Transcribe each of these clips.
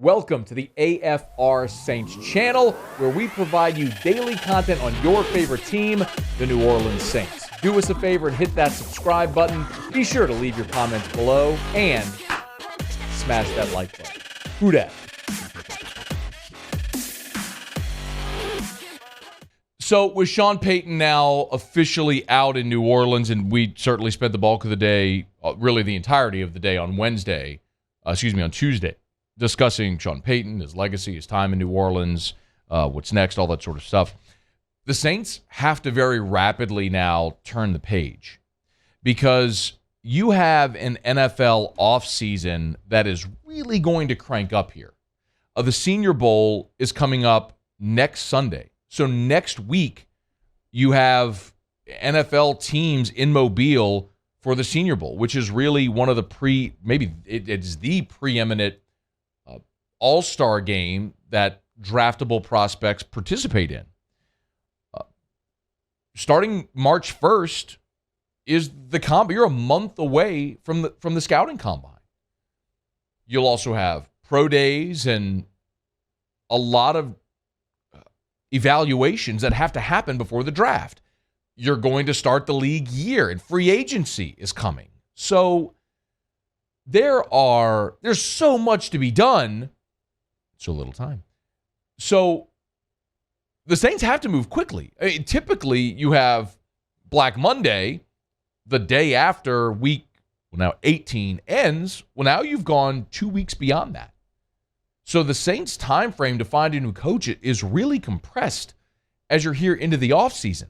Welcome to the AFR Saints channel, where we provide you daily content on your favorite team, the New Orleans Saints. Do us a favor and hit that subscribe button. Be sure to leave your comments below and smash that like button. Who dat? So with Sean Payton now officially out in New Orleans, and we certainly spent the bulk of the day, really the entirety of the day on Tuesday, discussing Sean Payton, his legacy, his time in New Orleans, what's next, all that sort of stuff. The Saints have to very rapidly now turn the page because you have an NFL offseason that is really going to crank up here. The Senior Bowl is coming up next Sunday. So next week, you have NFL teams in Mobile for the Senior Bowl, which is really one of the it's the preeminent all-star game that draftable prospects participate in. Starting March 1st is the combine. You're a month away from the scouting combine. You'll also have pro days and a lot of evaluations that have to happen before the draft. You're going to start the league year, and free agency is coming. So there's so much to be done. So little time. So the Saints have to move quickly. I mean, typically, you have Black Monday, the day after week 18 ends. Well, now you've gone 2 weeks beyond that. So the Saints' time frame to find a new coach is really compressed as you're here into the offseason.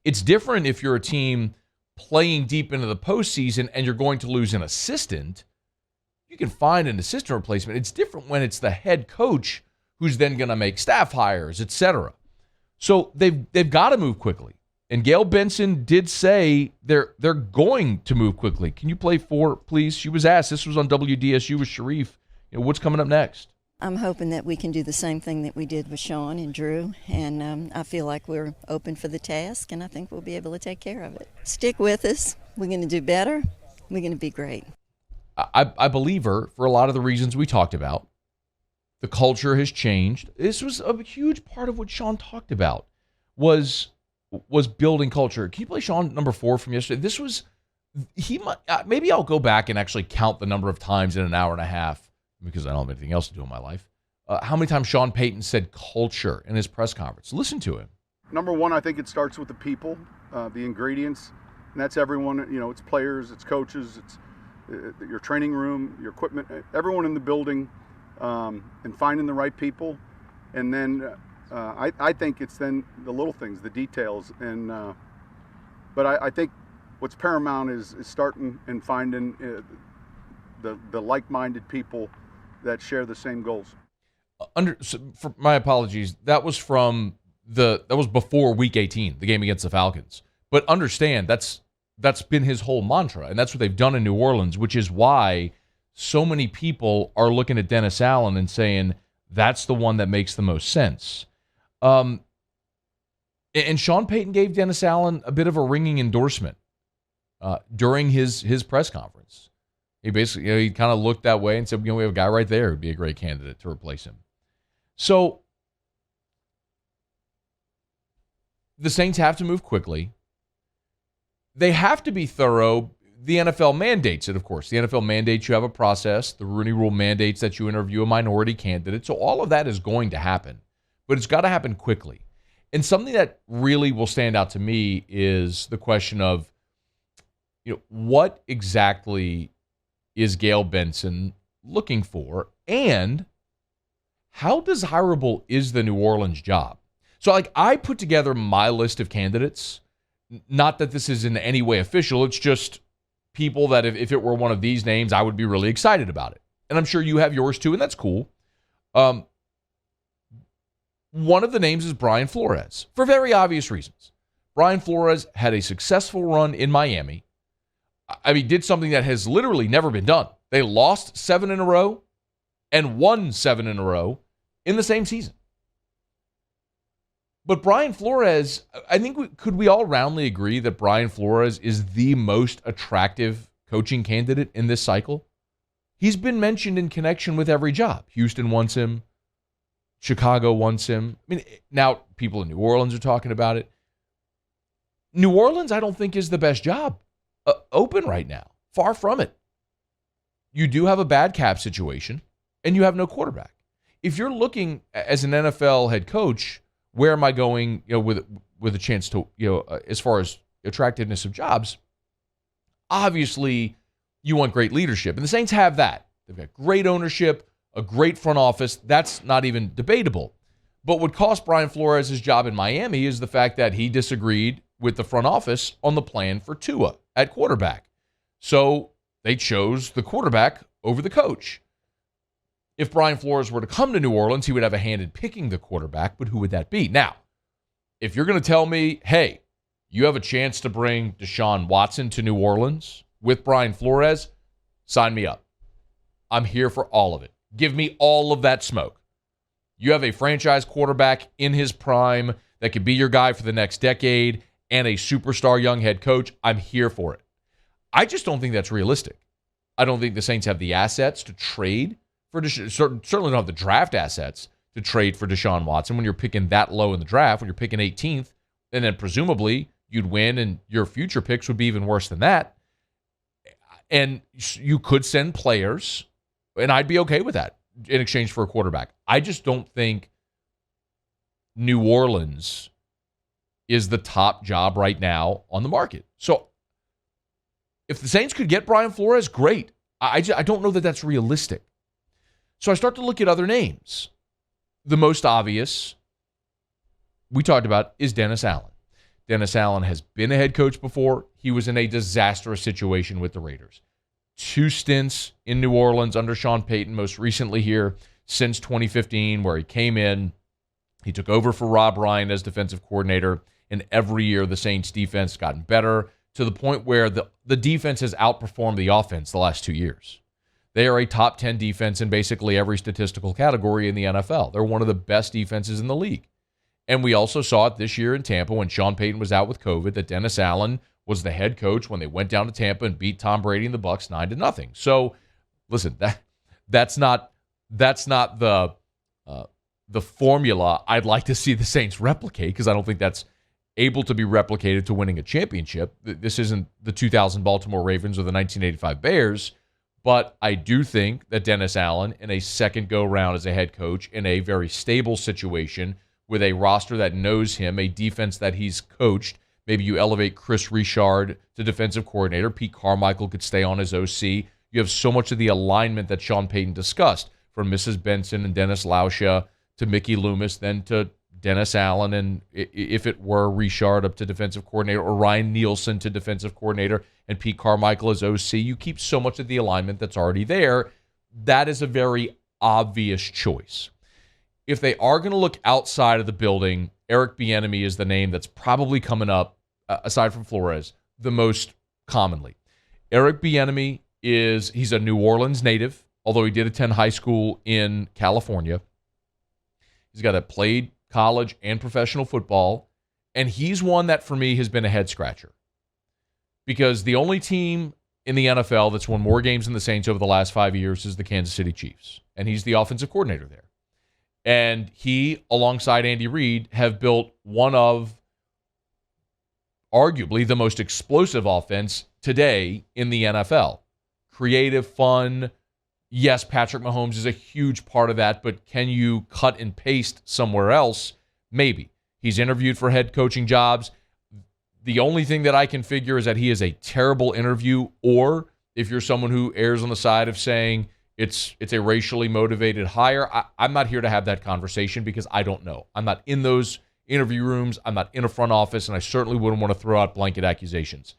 It's different if you're a team playing deep into the postseason and you're going to lose an assistant. You can find an assistant replacement. It's different when it's the head coach who's then going to make staff hires, etc. So they've got to move quickly. And Gail Benson did say they're going to move quickly. Can you play 4, please? She was asked. This was on WDSU with Sharif. What's coming up next? I'm hoping that we can do the same thing that we did with Sean and Drew, and I feel like we're open for the task, and I think we'll be able to take care of it. Stick with us. We're going to do better. We're going to be great. I believe her for a lot of the reasons we talked about. The culture has changed. This was a huge part of what Sean talked about was building culture. Can you play Sean number 4 from yesterday? This was, maybe I'll go back and actually count the number of times in an hour and a half, because I don't have anything else to do in my life, how many times Sean Payton said culture in his press conference. Listen to him. Number one, I think it starts with the people, the ingredients, and that's everyone. It's players, it's coaches, it's your training room, your equipment, everyone in the building, and finding the right people. And then I think it's then the little things, the details. But I think what's paramount is starting and finding the like-minded people that share the same goals. For my apologies, that was before Week 18, the game against the Falcons. But understand that's been his whole mantra, and that's what they've done in New Orleans, which is why so many people are looking at Dennis Allen and saying that's the one that makes the most sense. And Sean Payton gave Dennis Allen a bit of a ringing endorsement during his press conference. He basically, he kind of looked that way and said, we have a guy right there who'd be a great candidate to replace him. So the Saints have to move quickly. They have to be thorough. The NFL mandates it, of course. The NFL mandates you have a process. The Rooney Rule mandates that you interview a minority candidate. So all of that is going to happen, but it's got to happen quickly. And something that really will stand out to me is the question of, what exactly is Gail Benson looking for, and how desirable is the New Orleans job? So, I put together my list of candidates. Not that this is in any way official. It's just people that if it were one of these names, I would be really excited about it. And I'm sure you have yours too, and that's cool. One of the names is Brian Flores, for very obvious reasons. Brian Flores had a successful run in Miami. Did something that has literally never been done. They lost 7 in a row and won 7 in a row in the same season. But Brian Flores, I think, could we all roundly agree that Brian Flores is the most attractive coaching candidate in this cycle? He's been mentioned in connection with every job. Houston wants him. Chicago wants him. I mean, now people in New Orleans are talking about it. New Orleans, I don't think, is the best job open right now. Far from it. You do have a bad cap situation, and you have no quarterback. If you're looking as an NFL head coach, where am I going? With a chance to, as far as attractiveness of jobs, obviously you want great leadership, and the Saints have that. They've got great ownership, a great front office. That's not even debatable. But what cost Brian Flores his job in Miami is the fact that he disagreed with the front office on the plan for Tua at quarterback. So they chose the quarterback over the coach. If Brian Flores were to come to New Orleans, he would have a hand in picking the quarterback, but who would that be? Now, if you're going to tell me, hey, you have a chance to bring Deshaun Watson to New Orleans with Brian Flores, sign me up. I'm here for all of it. Give me all of that smoke. You have a franchise quarterback in his prime that could be your guy for the next decade and a superstar young head coach. I'm here for it. I just don't think that's realistic. I don't think the Saints have the assets to trade for certainly don't have the draft assets to trade for Deshaun Watson when you're picking that low in the draft, when you're picking 18th, and then presumably you'd win and your future picks would be even worse than that. And you could send players, and I'd be okay with that in exchange for a quarterback. I just don't think New Orleans is the top job right now on the market. So if the Saints could get Brian Flores, great. I don't know that that's realistic. So I start to look at other names. The most obvious we talked about is Dennis Allen. Dennis Allen has been a head coach before. He was in a disastrous situation with the Raiders. 2 stints in New Orleans under Sean Payton, most recently here since 2015, where he came in. He took over for Rob Ryan as defensive coordinator, and every year the Saints defense has gotten better to the point where the defense has outperformed the offense the last 2 years. They are a top 10 defense in basically every statistical category in the NFL. They're one of the best defenses in the league. And we also saw it this year in Tampa when Sean Payton was out with COVID that Dennis Allen was the head coach when they went down to Tampa and beat Tom Brady and the Bucs 9-0. So, listen, that's not the formula I'd like to see the Saints replicate, because I don't think that's able to be replicated to winning a championship. This isn't the 2000 Baltimore Ravens or the 1985 Bears. But I do think that Dennis Allen, in a second go-round as a head coach, in a very stable situation, with a roster that knows him, a defense that he's coached, maybe you elevate Chris Richard to defensive coordinator. Pete Carmichael could stay on as OC. You have so much of the alignment that Sean Payton discussed, from Mrs. Benson and Dennis Lauscha to Mickey Loomis, then to Dennis Allen, and if it were Richard up to defensive coordinator, or Ryan Nielsen to defensive coordinator, and Pete Carmichael as OC, you keep so much of the alignment that's already there. That is a very obvious choice. If they are going to look outside of the building, Eric Bieniemy is the name that's probably coming up, aside from Flores, the most commonly. Eric Bieniemy he's a New Orleans native, although he did attend high school in California. He's got played college and professional football, and he's one that for me has been a head scratcher, because the only team in the NFL that's won more games than the Saints over the last 5 years is the Kansas City Chiefs, and he's the offensive coordinator there. And he, alongside Andy Reid, have built one of arguably the most explosive offense today in the NFL. Creative, fun. Yes, Patrick Mahomes is a huge part of that, but can you cut and paste somewhere else? Maybe. He's interviewed for head coaching jobs. The only thing that I can figure is that he is a terrible interview, or if you're someone who errs on the side of saying it's a racially motivated hire, I'm not here to have that conversation, because I don't know. I'm not in those interview rooms. I'm not in a front office, and I certainly wouldn't want to throw out blanket accusations.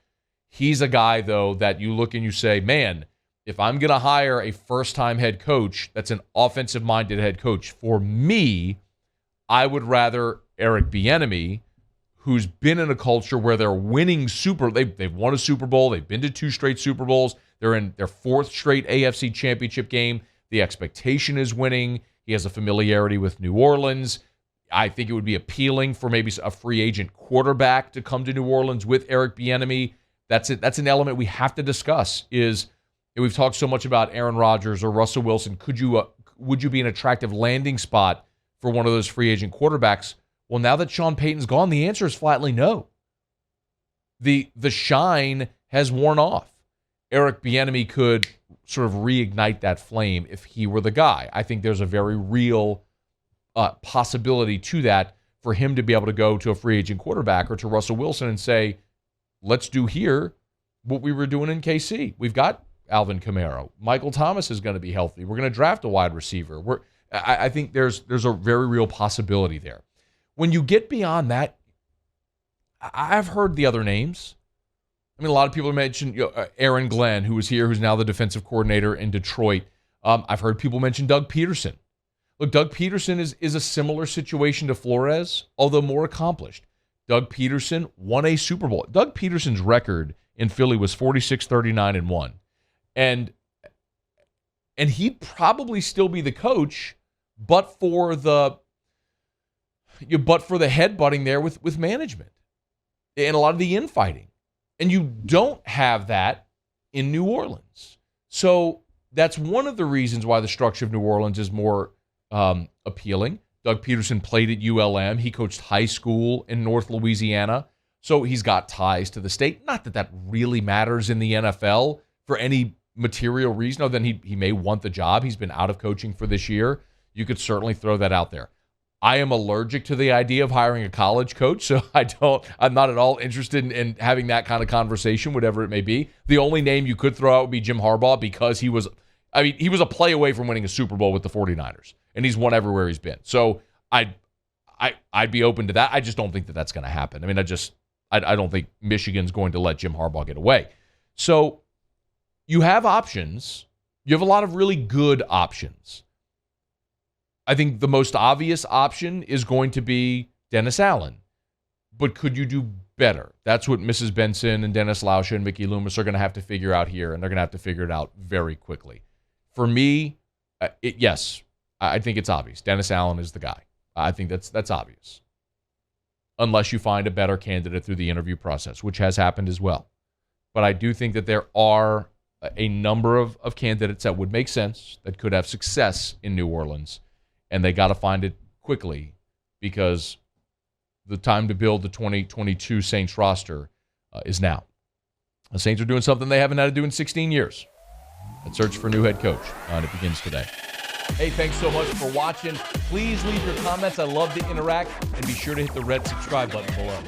He's a guy, though, that you look and you say, man, if I'm going to hire a first-time head coach that's an offensive-minded head coach, for me, I would rather Eric Bieniemy, who's been in a culture where they're winning they've won a Super Bowl, they've been to 2 straight Super Bowls, they're in their 4th straight AFC championship game. The expectation is winning. He has a familiarity with New Orleans. I think it would be appealing for maybe a free agent quarterback to come to New Orleans with Eric Bieniemy. That's it. That's an element we have to discuss, is And we've talked so much about Aaron Rodgers or Russell Wilson. Would you be an attractive landing spot for one of those free agent quarterbacks? Well, now that Sean Payton's gone, the answer is flatly no. The shine has worn off. Eric Bieniemy could sort of reignite that flame if he were the guy. I think there's a very real possibility to that for him to be able to go to a free agent quarterback or to Russell Wilson and say, let's do here what we were doing in KC. We've got Alvin Kamara. Michael Thomas is going to be healthy. We're going to draft a wide receiver. I think there's a very real possibility there. When you get beyond that, I've heard the other names. I mean, a lot of people mentioned Aaron Glenn, who was here, who's now the defensive coordinator in Detroit. I've heard people mention Doug Pederson. Look, Doug Pederson is a similar situation to Flores, although more accomplished. Doug Pederson won a Super Bowl. Doug Peterson's record in Philly was 46-39-1. And he'd probably still be the coach, but for the headbutting there with management and a lot of the infighting. And you don't have that in New Orleans. So that's one of the reasons why the structure of New Orleans is more appealing. Doug Pederson played at ULM. He coached high school in North Louisiana. So he's got ties to the state. Not that that really matters in the NFL for any material reason, other than he may want the job. He's been out of coaching for this year. You could certainly throw that out there. I am allergic to the idea of hiring a college coach, so I'm not at all interested in having that kind of conversation, whatever it may be. The only name you could throw out would be Jim Harbaugh, because he was a play away from winning a Super Bowl with the 49ers, and he's won everywhere he's been. So I'd be open to that. I just don't think that that's going to happen. I mean, I don't think Michigan's going to let Jim Harbaugh get away. So you have options. You have a lot of really good options. I think the most obvious option is going to be Dennis Allen. But could you do better? That's what Mrs. Benson and Dennis Lauscha and Mickey Loomis are going to have to figure out here, and they're going to have to figure it out very quickly. For me, yes, I think it's obvious. Dennis Allen is the guy. I think that's obvious. Unless you find a better candidate through the interview process, which has happened as well. But I do think that there are a number of candidates that would make sense, that could have success in New Orleans. And they got to find it quickly, because the time to build the 2022 Saints roster is now. The Saints are doing something they haven't had to do in 16 years. Let's search for a new head coach, and it begins today. Hey, thanks so much for watching. Please leave your comments. I love to interact, and be sure to hit the red subscribe button below.